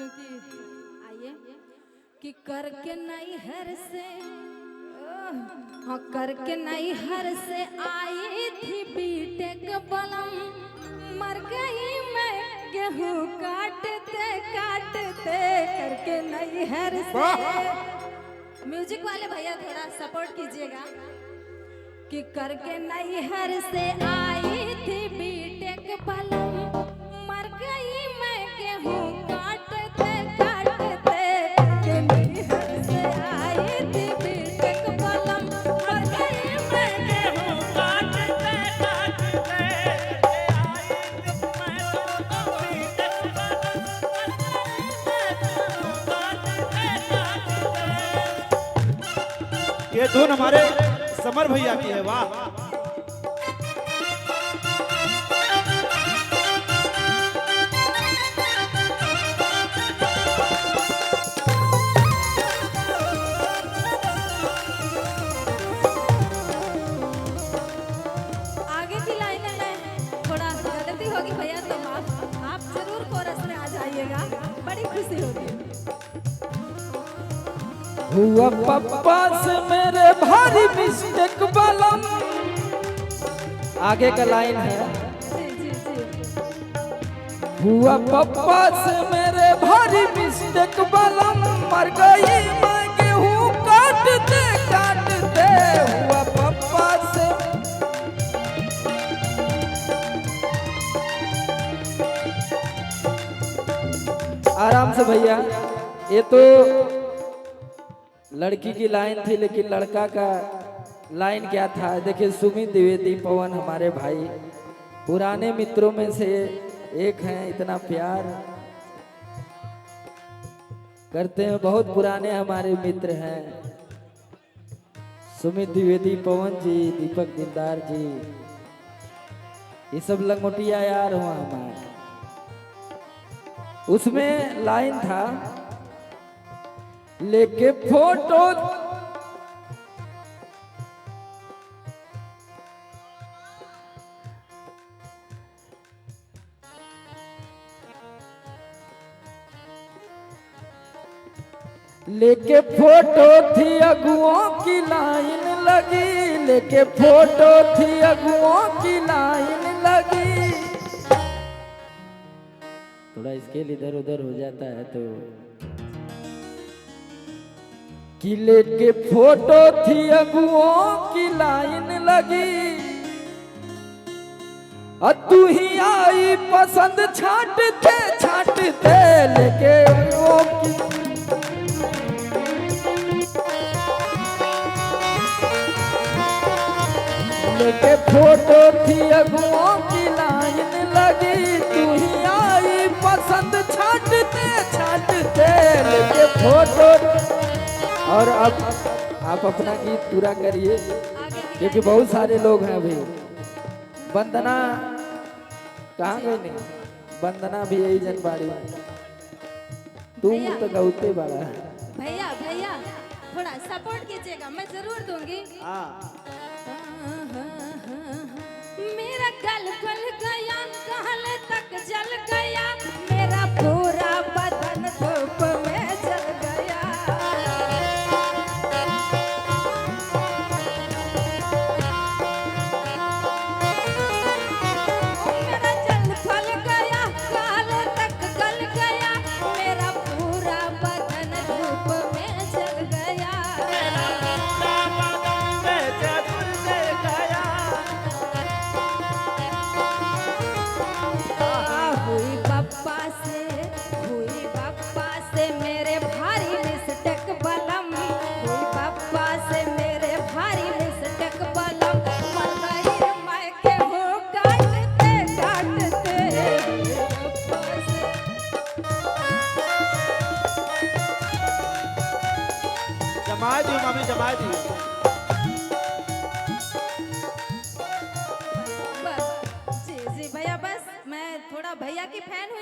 क्योंकि आइए कि करके नहीं हर से हाँ करके नहीं हर से आई थी बीटेक बलम मर गई मैं गेहूं काटते काटते करके नहीं हर से। म्यूजिक वाले भैया थोड़ा सपोर्ट कीजिएगा कि करके नहीं हर से आई थी बीटेक बलम मर गई मैं गेहूं काटते काटते करके नहीं हर से आई थी बीटेक बलम मर गई मैं गेहूं काटते काटते ये धुन हमारे समर भैया की है। वाह आगे की लाइन में थोड़ा गलती होगी भैया तो आप जरूर कोरस में आ जाइएगा, बड़ी खुशी होगी। हुआ पप्पा से मेरे भारी मिस्टेक बलम। आगे का लाइन है जी जी जी हुआ पप्पा से मेरे भारी मिस्टेक बलम मर गई मैं गेहूं काटते काटते हुआ पप्पा से। आराम से भैया, ये तो लड़की की लाइन थी लेकिन लड़का का लाइन क्या था देखिए। सुमित द्विवेदी पवन हमारे भाई पुराने मित्रों में से एक हैं, इतना प्यार करते हैं, बहुत पुराने हमारे मित्र हैं। सुमित द्विवेदी पवन जी, दीपक दिलदार जी, ये सब लंगोटिया यार हुआ हमारे। उसमें लाइन था लेके फोटो लेके फोटो थी अगुओं की लाइन लगी, लेके फोटो थी अगुओं की लाइन लगी। थोड़ा स्केल इधर उधर हो जाता है तो कि लेके फोटो थी अगुओं की लाइन लगी और तू ही आई पसंद छाटते छाटते लेके अगुओं की। लेके फोटो थी अगुओं की लाइन लगी तू ही आई पसंद छाटते छाटते लेके फोटो। और अब आप अपना गीत पूरा करिए क्योंकि बहुत सारे लोग हैं अभी। वंदना कहाँ गई? नहीं, वंदना भी यही जनबाड़ी में, तुम तो गौते बड़ा है। भैया भैया थोड़ा सपोर्ट कीजिएगा, मैं जरूर दूंगी। मेरा गल फल गया कहल तक जल गया मेरा पूरा बदन धूप में जल गया। मेरा जल फल गया कहल तक गल गया मेरा पूरा बदन धूप में जल गया। हुई पप्पा से मेरे भारी मिस्टेक बलम, हुई पप्पा से मेरे भारी मिस्टेक बलम मर गई मैं गेहूं काटते काटते पप्पा से। जमा दी मामी, जमा दी। बस जी जी भैया, बस मैं थोड़ा भैया की फैन हूँ